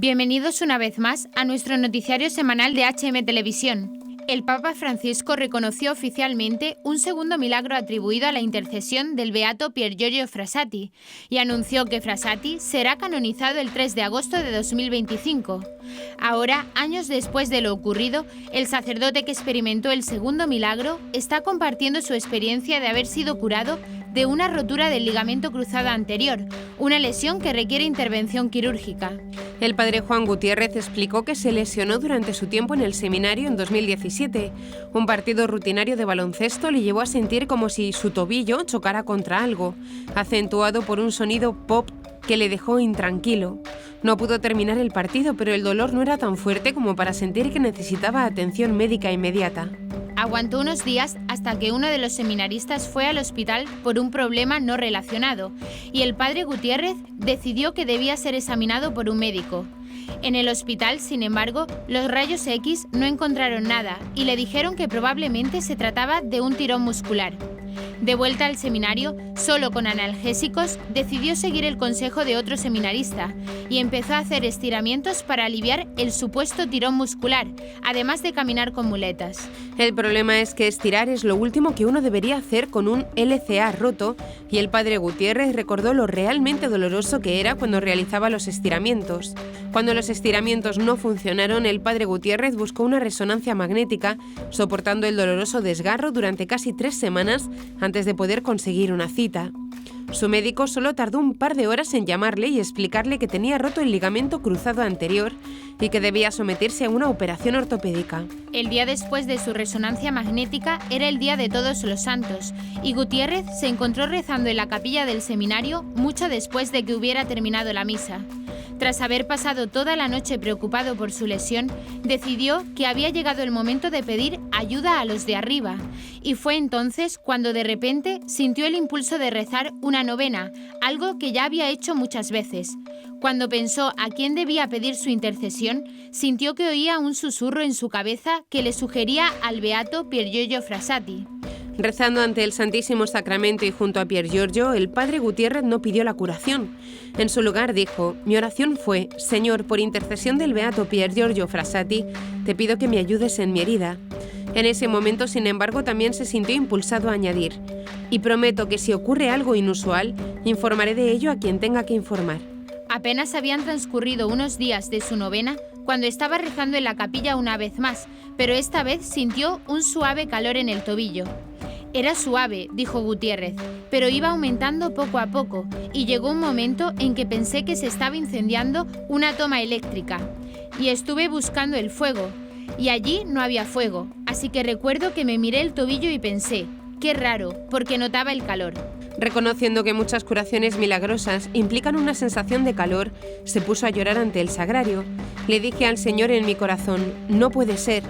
Bienvenidos una vez más a nuestro noticiario semanal de HM Televisión. El Papa Francisco reconoció oficialmente un segundo milagro atribuido a la intercesión del beato Pier Giorgio Frassati y anunció que Frassati será canonizado el 3 de agosto de 2025. Ahora, años después de lo ocurrido, el sacerdote que experimentó el segundo milagro está compartiendo su experiencia de haber sido curado de una rotura del ligamento cruzado anterior, una lesión que requiere intervención quirúrgica. El padre Juan Gutiérrez explicó que se lesionó durante su tiempo en el seminario en 2017. Un partido rutinario de baloncesto le llevó a sentir como si su tobillo chocara contra algo, acentuado por un sonido pop que le dejó intranquilo. No pudo terminar el partido, pero el dolor no era tan fuerte como para sentir que necesitaba atención médica inmediata. Aguantó unos días hasta que uno de los seminaristas fue al hospital por un problema no relacionado y el padre Gutiérrez decidió que debía ser examinado por un médico. En el hospital, sin embargo, los rayos X no encontraron nada y le dijeron que probablemente se trataba de un tirón muscular. De vuelta al seminario, solo con analgésicos, decidió seguir el consejo de otro seminarista y empezó a hacer estiramientos para aliviar el supuesto tirón muscular, además de caminar con muletas. El problema es que estirar es lo último que uno debería hacer con un LCA roto, y el padre Gutiérrez recordó lo realmente doloroso que era cuando realizaba los estiramientos. Cuando los estiramientos no funcionaron, el padre Gutiérrez buscó una resonancia magnética, soportando el doloroso desgarro durante casi 3 semanas antes de poder conseguir una cita. Su médico solo tardó un par de horas en llamarle y explicarle que tenía roto el ligamento cruzado anterior y que debía someterse a una operación ortopédica. El día después de su resonancia magnética era el día de Todos los Santos y Gutiérrez se encontró rezando en la capilla del seminario mucho después de que hubiera terminado la misa. Tras haber pasado toda la noche preocupado por su lesión, decidió que había llegado el momento de pedir ayuda a los de arriba, y fue entonces cuando de repente sintió el impulso de rezar una novena, algo que ya había hecho muchas veces. Cuando pensó a quién debía pedir su intercesión, sintió que oía un susurro en su cabeza que le sugería al beato Pier Giorgio Frassati. Rezando ante el Santísimo Sacramento y junto a Pier Giorgio, el padre Gutiérrez no pidió la curación. En su lugar dijo: mi oración fue: Señor, por intercesión del beato Pier Giorgio Frassati, te pido que me ayudes en mi herida. En ese momento, sin embargo, también se sintió impulsado a añadir: y prometo que si ocurre algo inusual, informaré de ello a quien tenga que informar. Apenas habían transcurrido unos días de su novena cuando estaba rezando en la capilla una vez más, pero esta vez sintió un suave calor en el tobillo. Era suave, dijo Gutiérrez, pero iba aumentando poco a poco y llegó un momento en que pensé que se estaba incendiando una toma eléctrica. Y estuve buscando el fuego, y allí no había fuego, así que recuerdo que me miré el tobillo y pensé: qué raro, porque notaba el calor. Reconociendo que muchas curaciones milagrosas implican una sensación de calor, se puso a llorar ante el sagrario. Le dije al Señor en mi corazón: no puede ser.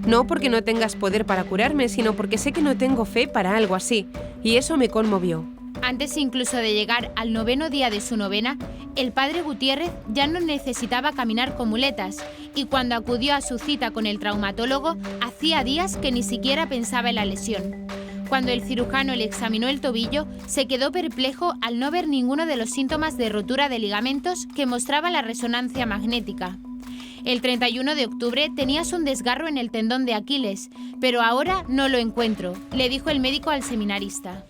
No porque no tengas poder para curarme, sino porque sé que no tengo fe para algo así, y eso me conmovió. Antes incluso de llegar al 9º día de su novena, el padre Gutiérrez ya no necesitaba caminar con muletas, y cuando acudió a su cita con el traumatólogo, hacía días que ni siquiera pensaba en la lesión. Cuando el cirujano le examinó el tobillo, se quedó perplejo al no ver ninguno de los síntomas de rotura de ligamentos que mostraba la resonancia magnética. El 31 de octubre tenías un desgarro en el tendón de Aquiles, pero ahora no lo encuentro, le dijo el médico al seminarista.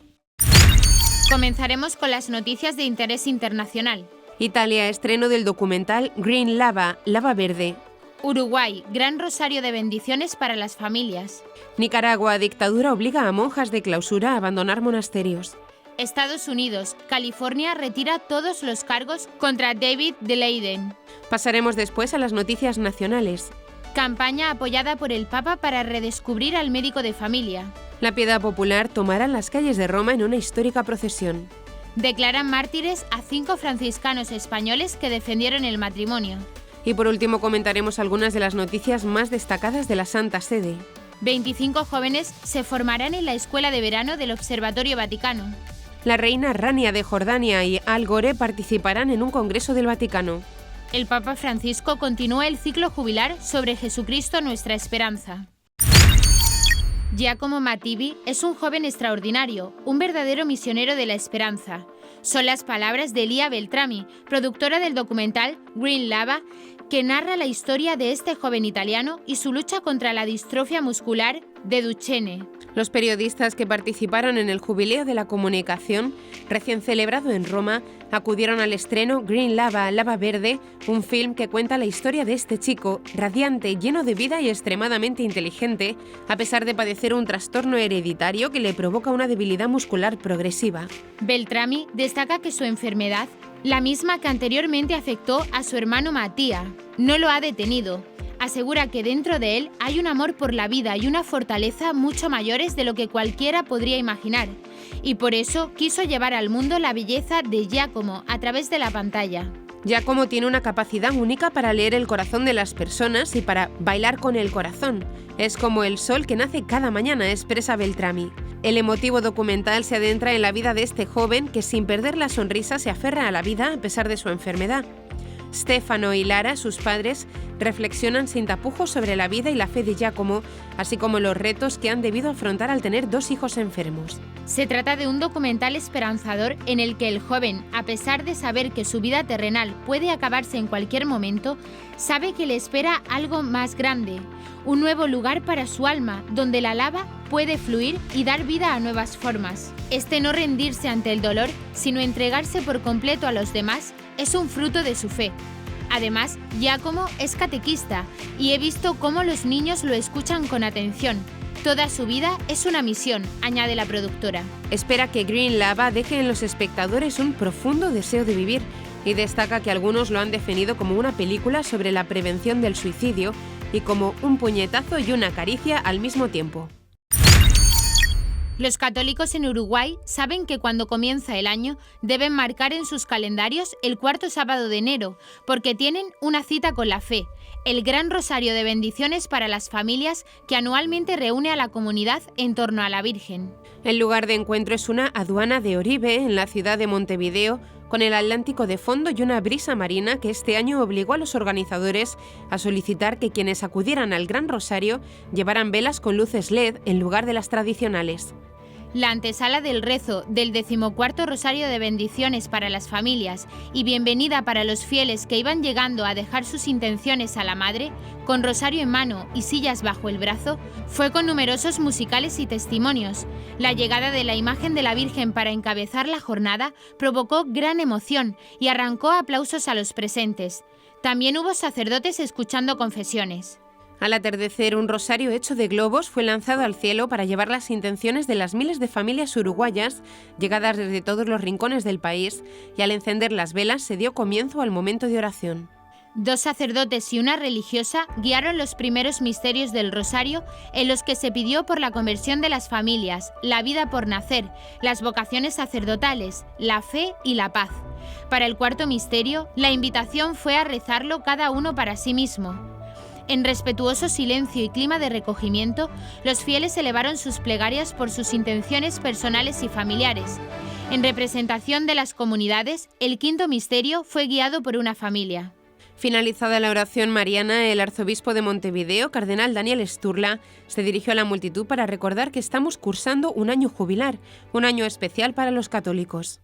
Comenzaremos con las noticias de interés internacional. Italia, estreno del documental Green Lava, Lava Verde. Uruguay, gran rosario de bendiciones para las familias. Nicaragua, dictadura obliga a monjas de clausura a abandonar monasterios. Estados Unidos, California retira todos los cargos contra David Daleiden. Pasaremos después a las noticias nacionales. Campaña apoyada por el Papa para redescubrir al médico de familia. La Piedad Popular tomará las calles de Roma en una histórica procesión. Declaran mártires a 5 franciscanos españoles que defendieron el matrimonio. Y por último comentaremos algunas de las noticias más destacadas de la Santa Sede. 25 jóvenes se formarán en la Escuela de Verano del Observatorio Vaticano. La reina Rania de Jordania y Al Gore participarán en un congreso del Vaticano. El Papa Francisco continúa el ciclo jubilar sobre Jesucristo nuestra esperanza. Giacomo Mattivi es un joven extraordinario, un verdadero misionero de la esperanza. Son las palabras de Elia Beltrami, productora del documental Green Lava, que narra la historia de este joven italiano y su lucha contra la distrofia muscular de Duchenne. Los periodistas que participaron en el Jubileo de la Comunicación, recién celebrado en Roma, acudieron al estreno Green Lava, Lava Verde, un film que cuenta la historia de este chico, radiante, lleno de vida y extremadamente inteligente, a pesar de padecer un trastorno hereditario que le provoca una debilidad muscular progresiva. Beltrami destaca que su enfermedad, la misma que anteriormente afectó a su hermano Mattia, no lo ha detenido. Asegura que dentro de él hay un amor por la vida y una fortaleza mucho mayores de lo que cualquiera podría imaginar, y por eso quiso llevar al mundo la belleza de Giacomo a través de la pantalla. Giacomo tiene una capacidad única para leer el corazón de las personas y para bailar con el corazón. Es como el sol que nace cada mañana, expresa Beltrami. El emotivo documental se adentra en la vida de este joven que sin perder la sonrisa se aferra a la vida a pesar de su enfermedad. Stefano y Lara, sus padres, reflexionan sin tapujos sobre la vida y la fe de Giacomo, así como los retos que han debido afrontar al tener 2 hijos enfermos. Se trata de un documental esperanzador en el que el joven, a pesar de saber que su vida terrenal puede acabarse en cualquier momento, sabe que le espera algo más grande, un nuevo lugar para su alma, donde la lava puede fluir y dar vida a nuevas formas. Este no rendirse ante el dolor, sino entregarse por completo a los demás, es un fruto de su fe. Además, Giacomo es catequista y he visto cómo los niños lo escuchan con atención. Toda su vida es una misión, añade la productora. Espera que Green Lava deje en los espectadores un profundo deseo de vivir y destaca que algunos lo han definido como una película sobre la prevención del suicidio y como un puñetazo y una caricia al mismo tiempo. Los católicos en Uruguay saben que cuando comienza el año deben marcar en sus calendarios el 4º sábado de enero, porque tienen una cita con la fe, el gran rosario de bendiciones para las familias que anualmente reúne a la comunidad en torno a la Virgen. El lugar de encuentro es una aduana de Oribe, en la ciudad de Montevideo, con el Atlántico de fondo y una brisa marina que este año obligó a los organizadores a solicitar que quienes acudieran al Gran Rosario llevaran velas con luces LED en lugar de las tradicionales. La antesala del rezo del 14º Rosario de Bendiciones para las familias y bienvenida para los fieles que iban llegando a dejar sus intenciones a la Madre, con rosario en mano y sillas bajo el brazo, fue con numerosos musicales y testimonios. La llegada de la imagen de la Virgen para encabezar la jornada provocó gran emoción y arrancó aplausos a los presentes. También hubo sacerdotes escuchando confesiones. Al atardecer, un rosario hecho de globos fue lanzado al cielo para llevar las intenciones de las miles de familias uruguayas llegadas desde todos los rincones del país, y al encender las velas se dio comienzo al momento de oración. 2 sacerdotes y una religiosa guiaron los primeros misterios del rosario, en los que se pidió por la conversión de las familias, la vida por nacer, las vocaciones sacerdotales, la fe y la paz. Para el 4º misterio, la invitación fue a rezarlo cada uno para sí mismo. En respetuoso silencio y clima de recogimiento, los fieles elevaron sus plegarias por sus intenciones personales y familiares. En representación de las comunidades, el 5º misterio fue guiado por una familia. Finalizada la oración mariana, el arzobispo de Montevideo, cardenal Daniel Sturla, se dirigió a la multitud para recordar que estamos cursando un año jubilar, un año especial para los católicos.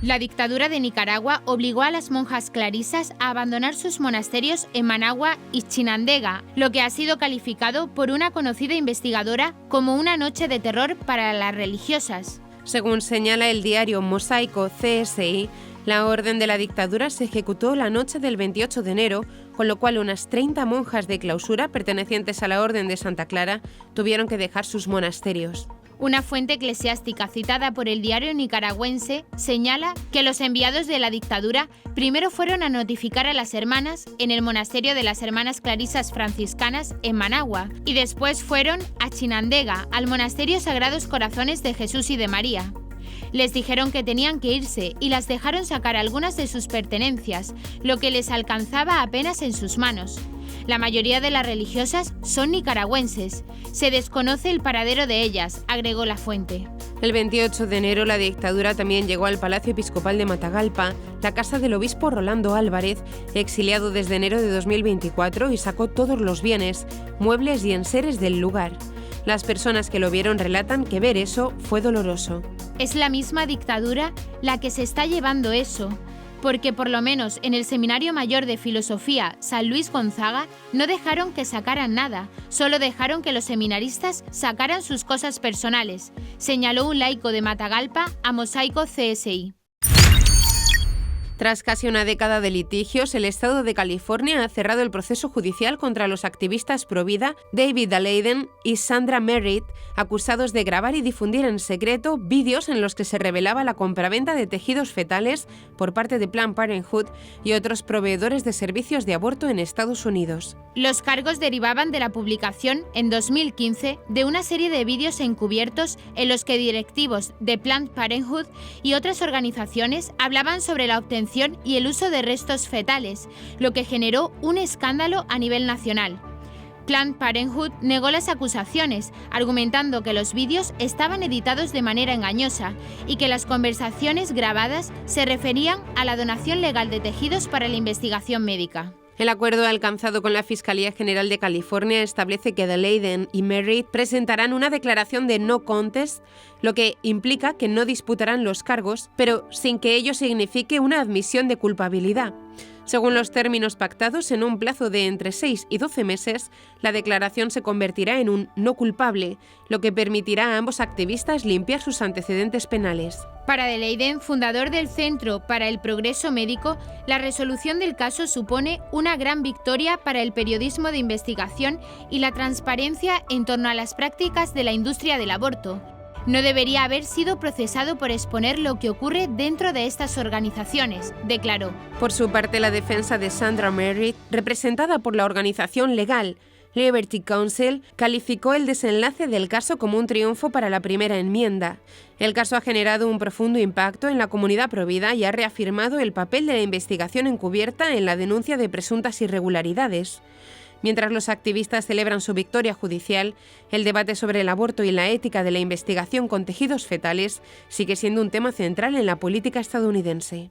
La dictadura de Nicaragua obligó a las monjas clarisas a abandonar sus monasterios en Managua y Chinandega, lo que ha sido calificado por una conocida investigadora como una noche de terror para las religiosas. Según señala el diario Mosaico CSI, la orden de la dictadura se ejecutó la noche del 28 de enero, con lo cual unas 30 monjas de clausura pertenecientes a la Orden de Santa Clara tuvieron que dejar sus monasterios. Una fuente eclesiástica citada por el diario nicaragüense señala que los enviados de la dictadura primero fueron a notificar a las hermanas en el monasterio de las Hermanas Clarisas Franciscanas en Managua y después fueron a Chinandega, al monasterio Sagrados Corazones de Jesús y de María. Les dijeron que tenían que irse y las dejaron sacar algunas de sus pertenencias, lo que les alcanzaba apenas en sus manos. La mayoría de las religiosas son nicaragüenses. Se desconoce el paradero de ellas, agregó la fuente. El 28 de enero la dictadura también llegó al Palacio Episcopal de Matagalpa, la casa del obispo Rolando Álvarez, exiliado desde enero de 2024, y sacó todos los bienes, muebles y enseres del lugar. Las personas que lo vieron relatan que ver eso fue doloroso. Es la misma dictadura la que se está llevando eso. porque por lo menos en el Seminario Mayor de Filosofía San Luis Gonzaga no dejaron que sacaran nada, solo dejaron que los seminaristas sacaran sus cosas personales, señaló un laico de Matagalpa a Mosaico CSI. Tras casi una década de litigios, el Estado de California ha cerrado el proceso judicial contra los activistas pro-vida David Daleiden y Sandra Merritt, acusados de grabar y difundir en secreto vídeos en los que se revelaba la compraventa de tejidos fetales por parte de Planned Parenthood y otros proveedores de servicios de aborto en Estados Unidos. Los cargos derivaban de la publicación, en 2015, de una serie de vídeos encubiertos en los que directivos de Planned Parenthood y otras organizaciones hablaban sobre la obtención y el uso de restos fetales, lo que generó un escándalo a nivel nacional. Planned Parenthood negó las acusaciones, argumentando que los vídeos estaban editados de manera engañosa y que las conversaciones grabadas se referían a la donación legal de tejidos para la investigación médica. El acuerdo alcanzado con la Fiscalía General de California establece que Daleiden y Merritt presentarán una declaración de no contest, lo que implica que no disputarán los cargos, pero sin que ello signifique una admisión de culpabilidad. Según los términos pactados, en un plazo de entre 6 y 12 meses, la declaración se convertirá en un no culpable, lo que permitirá a ambos activistas limpiar sus antecedentes penales. Para Daleiden, fundador del Centro para el Progreso Médico, la resolución del caso supone una gran victoria para el periodismo de investigación y la transparencia en torno a las prácticas de la industria del aborto. No debería haber sido procesado por exponer lo que ocurre dentro de estas organizaciones, declaró. Por su parte, la defensa de Sandra Merritt, representada por la organización legal Liberty Counsel, calificó el desenlace del caso como un triunfo para la primera enmienda. El caso ha generado un profundo impacto en la comunidad provida y ha reafirmado el papel de la investigación encubierta en la denuncia de presuntas irregularidades. Mientras los activistas celebran su victoria judicial, el debate sobre el aborto y la ética de la investigación con tejidos fetales sigue siendo un tema central en la política estadounidense.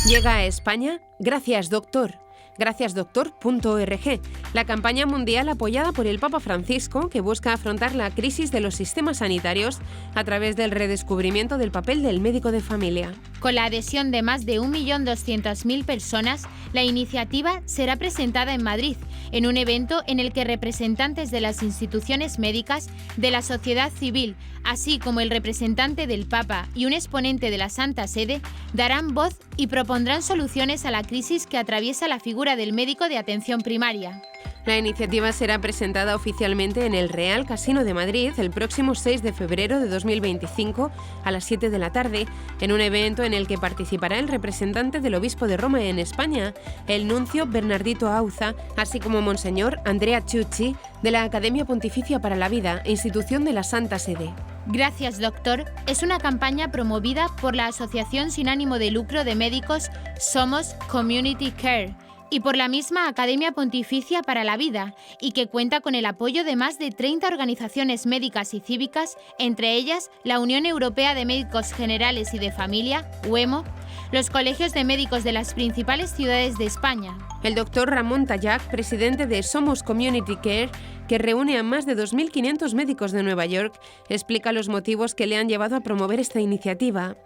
Llega a España Gracias Doctor. GraciasDoctor.org, la campaña mundial apoyada por el Papa Francisco que busca afrontar la crisis de los sistemas sanitarios a través del redescubrimiento del papel del médico de familia. Con la adhesión de más de 1.200.000 personas, la iniciativa será presentada en Madrid, en un evento en el que representantes de las instituciones médicas, de la sociedad civil, así como el representante del Papa y un exponente de la Santa Sede, darán voz y propondrán soluciones a la crisis que atraviesa la figura del médico de atención primaria. La iniciativa será presentada oficialmente en el Real Casino de Madrid el próximo 6 de febrero de 2025 a las 7 de la tarde, en un evento en el que participará el representante del Obispo de Roma en España, el nuncio Bernardito Auza, así como Monseñor Andrea Ciucci, de la Academia Pontificia para la Vida, institución de la Santa Sede. Gracias Doctor es una campaña promovida por la Asociación sin ánimo de lucro de médicos Somos Community Care y por la misma Academia Pontificia para la Vida, y que cuenta con el apoyo de más de 30 organizaciones médicas y cívicas, entre ellas la Unión Europea de Médicos Generales y de Familia, UEMO, los colegios de médicos de las principales ciudades de España. El doctor Ramón Tallac, presidente de Somos Community Care, que reúne a más de 2.500 médicos de Nueva York, explica los motivos que le han llevado a promover esta iniciativa.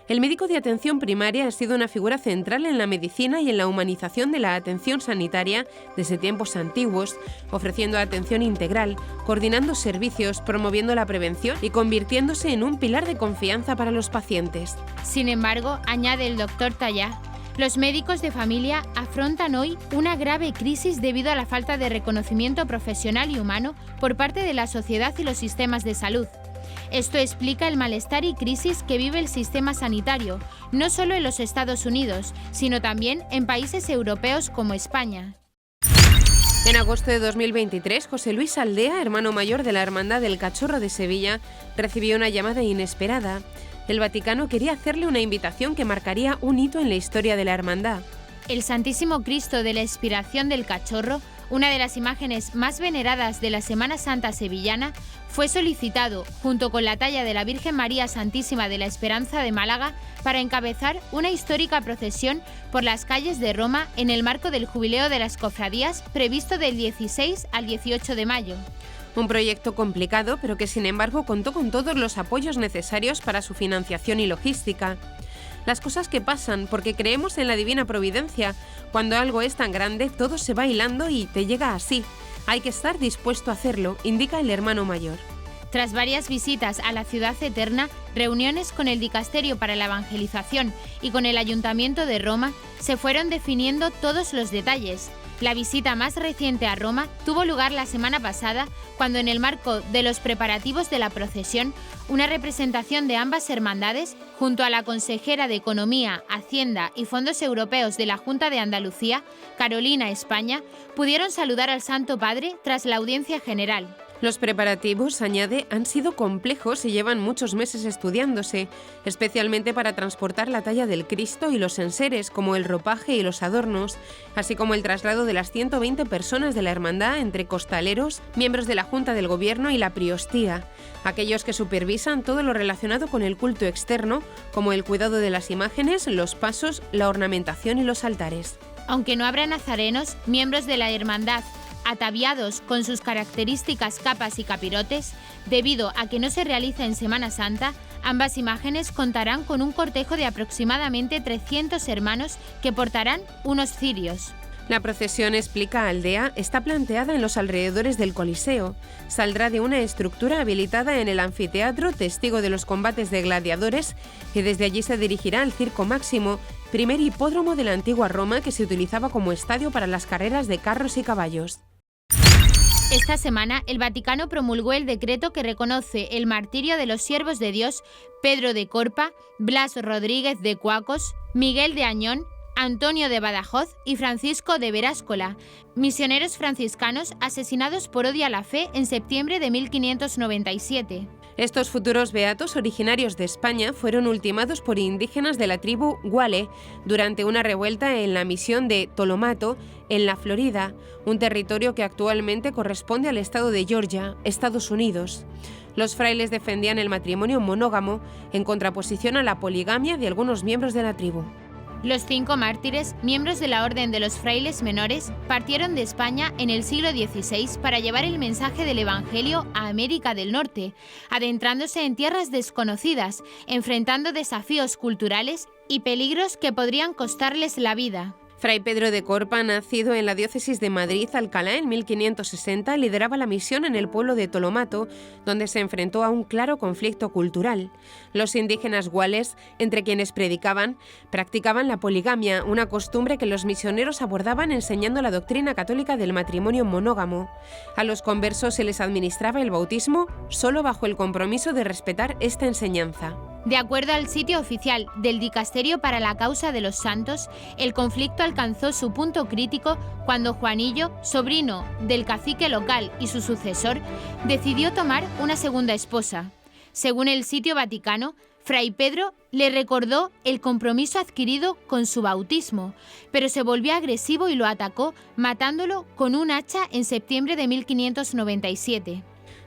El médico de atención primaria ha sido una figura central en la medicina y en la humanización de la atención sanitaria desde tiempos antiguos, ofreciendo atención integral, coordinando servicios, promoviendo la prevención y convirtiéndose en un pilar de confianza para los pacientes. Sin embargo, añade el doctor Tallac, los médicos de familia afrontan hoy una grave crisis debido a la falta de reconocimiento profesional y humano por parte de la sociedad y los sistemas de salud. Esto explica el malestar y crisis que vive el sistema sanitario, no solo en los Estados Unidos, sino también en países europeos como España. En agosto de 2023, José Luis Aldea, hermano mayor de la Hermandad del Cachorro de Sevilla, recibió una llamada inesperada. El Vaticano quería hacerle una invitación que marcaría un hito en la historia de la hermandad. El Santísimo Cristo de la Expiración del Cachorro, una de las imágenes más veneradas de la Semana Santa sevillana, fue solicitado, junto con la talla de la Virgen María Santísima de la Esperanza de Málaga, para encabezar una histórica procesión por las calles de Roma en el marco del Jubileo de las Cofradías previsto del 16 al 18 de mayo. Un proyecto complicado, pero que sin embargo contó con todos los apoyos necesarios para su financiación y logística. Las cosas que pasan porque creemos en la divina providencia. Cuando algo es tan grande, todo se va hilando y te llega así. Hay que estar dispuesto a hacerlo, indica el hermano mayor. Tras varias visitas a la ciudad eterna, reuniones con el Dicasterio para la Evangelización y con el Ayuntamiento de Roma, se fueron definiendo todos los detalles. La visita más reciente a Roma tuvo lugar la semana pasada, cuando en el marco de los preparativos de la procesión, una representación de ambas hermandades, junto a la consejera de Economía, Hacienda y Fondos Europeos de la Junta de Andalucía, Carolina España, pudieron saludar al Santo Padre tras la audiencia general. Los preparativos, añade, han sido complejos y llevan muchos meses estudiándose, especialmente para transportar la talla del Cristo y los enseres, como el ropaje y los adornos, así como el traslado de las 120 personas de la hermandad entre costaleros, miembros de la Junta del Gobierno y la Priostía, aquellos que supervisan todo lo relacionado con el culto externo, como el cuidado de las imágenes, los pasos, la ornamentación y los altares. Aunque no habrá nazarenos, miembros de la hermandad, ataviados con sus características capas y capirotes, debido a que no se realiza en Semana Santa, ambas imágenes contarán con un cortejo de aproximadamente 300 hermanos que portarán unos cirios. La procesión, explica Aldea, está planteada en los alrededores del Coliseo. Saldrá de una estructura habilitada en el anfiteatro, testigo de los combates de gladiadores, y desde allí se dirigirá al Circo Máximo, primer hipódromo de la antigua Roma que se utilizaba como estadio para las carreras de carros y caballos. Esta semana, el Vaticano promulgó el decreto que reconoce el martirio de los siervos de Dios Pedro de Corpa, Blas Rodríguez de Cuacos, Miguel de Añón, Antonio de Badajoz y Francisco de Veráscola, misioneros franciscanos asesinados por odio a la fe en septiembre de 1597. Estos futuros beatos originarios de España fueron ultimados por indígenas de la tribu Guale durante una revuelta en la misión de Tolomato, en la Florida, un territorio que actualmente corresponde al estado de Georgia, Estados Unidos. Los frailes defendían el matrimonio monógamo en contraposición a la poligamia de algunos miembros de la tribu. Los 5 mártires, miembros de la Orden de los Frailes Menores, partieron de España en el siglo XVI para llevar el mensaje del Evangelio a América del Norte, adentrándose en tierras desconocidas, enfrentando desafíos culturales y peligros que podrían costarles la vida. Fray Pedro de Corpa, nacido en la diócesis de Madrid, Alcalá, en 1560, lideraba la misión en el pueblo de Tolomato, donde se enfrentó a un claro conflicto cultural. Los indígenas guales, entre quienes predicaban, practicaban la poligamia, una costumbre que los misioneros abordaban enseñando la doctrina católica del matrimonio monógamo. A los conversos se les administraba el bautismo solo bajo el compromiso de respetar esta enseñanza. De acuerdo al sitio oficial del Dicasterio para la Causa de los Santos, el conflicto alcanzó su punto crítico cuando Juanillo, sobrino del cacique local y su sucesor, decidió tomar una segunda esposa. Según el sitio vaticano, Fray Pedro le recordó el compromiso adquirido con su bautismo, pero se volvió agresivo y lo atacó, matándolo con un hacha en septiembre de 1597.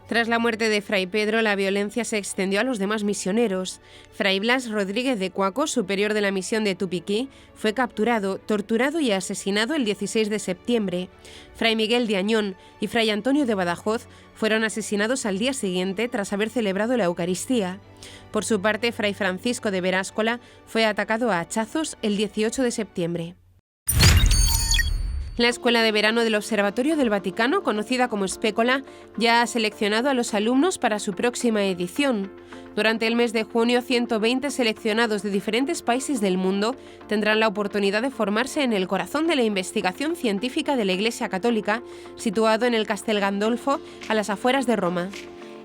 Tras la muerte de Fray Pedro, la violencia se extendió a los demás misioneros. Fray Blas Rodríguez de Cuacos, superior de la misión de Tupiquí, fue capturado, torturado y asesinado el 16 de septiembre. Fray Miguel de Añón y Fray Antonio de Badajoz fueron asesinados al día siguiente tras haber celebrado la Eucaristía. Por su parte, Fray Francisco de Veráscola fue atacado a hachazos el 18 de septiembre. La Escuela de Verano del Observatorio del Vaticano, conocida como Spécola, ya ha seleccionado a los alumnos para su próxima edición. Durante el mes de junio, 120 seleccionados de diferentes países del mundo tendrán la oportunidad de formarse en el corazón de la investigación científica de la Iglesia Católica, situado en el Castel Gandolfo, a las afueras de Roma.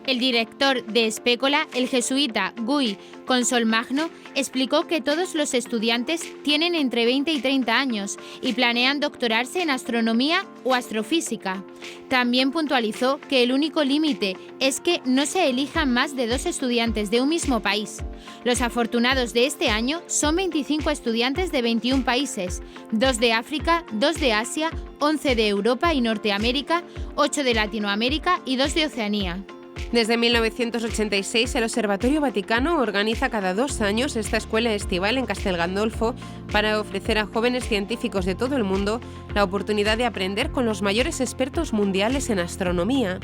El director de Spécola, el jesuita Guy Consolmagno, explicó que todos los estudiantes tienen entre 20 y 30 años y planean doctorarse en astronomía o astrofísica. También puntualizó que el único límite es que no se elijan más de 2 estudiantes de un mismo país. Los afortunados de este año son 25 estudiantes de 21 países, 2 de África, 2 de Asia, 11 de Europa y Norteamérica, 8 de Latinoamérica y 2 de Oceanía. Desde 1986, el Observatorio Vaticano organiza cada 2 años esta escuela estival en Castel Gandolfo para ofrecer a jóvenes científicos de todo el mundo la oportunidad de aprender con los mayores expertos mundiales en astronomía.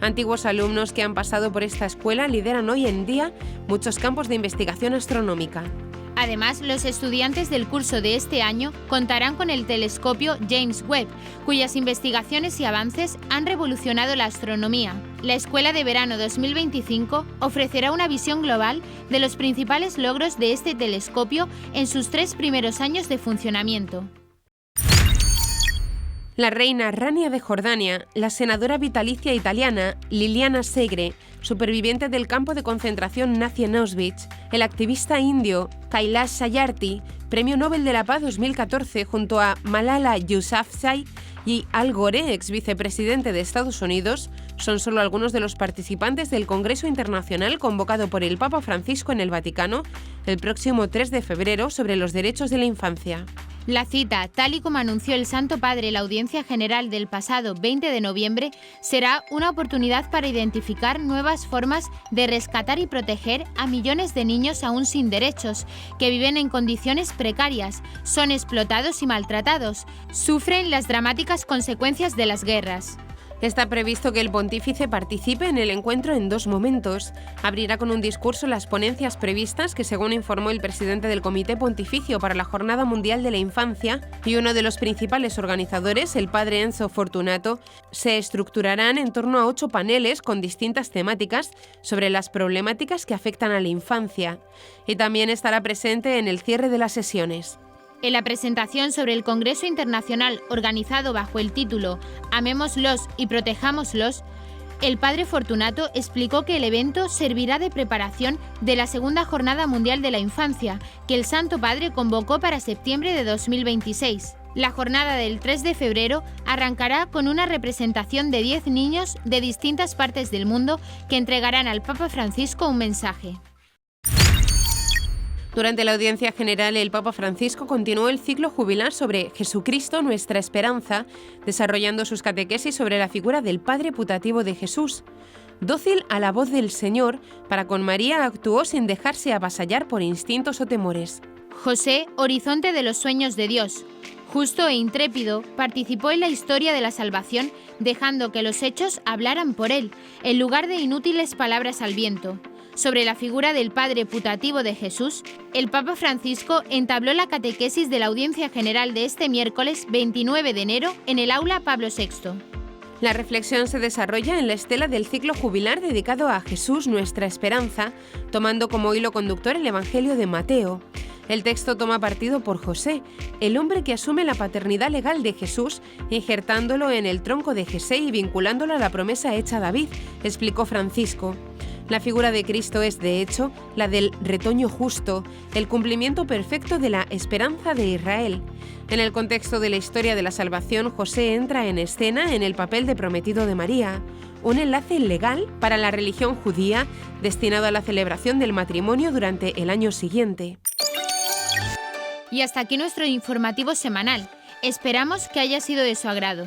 Antiguos alumnos que han pasado por esta escuela lideran hoy en día muchos campos de investigación astronómica. Además, los estudiantes del curso de este año contarán con el telescopio James Webb, cuyas investigaciones y avances han revolucionado la astronomía. La Escuela de Verano 2025 ofrecerá una visión global de los principales logros de este telescopio en sus 3 primeros años de funcionamiento. La reina Rania de Jordania, la senadora vitalicia italiana Liliana Segre, superviviente del campo de concentración nazi en Auschwitz, el activista indio Kailash Satyarthi, Premio Nobel de la Paz 2014 junto a Malala Yousafzai y Al Gore, ex vicepresidente de Estados Unidos, son solo algunos de los participantes del Congreso Internacional convocado por el Papa Francisco en el Vaticano el próximo 3 de febrero sobre los derechos de la infancia. La cita, tal y como anunció el Santo Padre en la audiencia general del pasado 20 de noviembre, será una oportunidad para identificar nuevas formas de rescatar y proteger a millones de niños aún sin derechos, que viven en condiciones precarias, son explotados y maltratados, sufren las dramáticas consecuencias de las guerras. Está previsto que el pontífice participe en el encuentro en 2 momentos. Abrirá con un discurso las ponencias previstas que, según informó el presidente del Comité Pontificio para la Jornada Mundial de la Infancia y uno de los principales organizadores, el padre Enzo Fortunato, se estructurarán en torno a 8 paneles con distintas temáticas sobre las problemáticas que afectan a la infancia. Y también estará presente en el cierre de las sesiones. En la presentación sobre el Congreso Internacional organizado bajo el título Amémoslos y protejámoslos, el padre Fortunato explicó que el evento servirá de preparación de la segunda Jornada Mundial de la Infancia, que el Santo Padre convocó para septiembre de 2026. La jornada del 3 de febrero arrancará con una representación de 10 niños de distintas partes del mundo que entregarán al Papa Francisco un mensaje. Durante la audiencia general, el Papa Francisco continuó el ciclo jubilar sobre Jesucristo, nuestra esperanza, desarrollando sus catequesis sobre la figura del Padre putativo de Jesús. Dócil a la voz del Señor, para con María actuó sin dejarse avasallar por instintos o temores. José, horizonte de los sueños de Dios, justo e intrépido, participó en la historia de la salvación, dejando que los hechos hablaran por él, en lugar de inútiles palabras al viento. Sobre la figura del Padre putativo de Jesús, el Papa Francisco entabló la catequesis de la audiencia general de este miércoles 29 de enero en el aula Pablo VI. La reflexión se desarrolla en la estela del ciclo jubilar dedicado a Jesús, nuestra esperanza, tomando como hilo conductor el Evangelio de Mateo. El texto toma partido por José, el hombre que asume la paternidad legal de Jesús, injertándolo en el tronco de Jesé y vinculándolo a la promesa hecha a David, explicó Francisco. La figura de Cristo es, de hecho, la del retoño justo, el cumplimiento perfecto de la esperanza de Israel. En el contexto de la historia de la salvación, José entra en escena en el papel de prometido de María, un enlace legal para la religión judía destinado a la celebración del matrimonio durante el año siguiente. Y hasta aquí nuestro informativo semanal. Esperamos que haya sido de su agrado.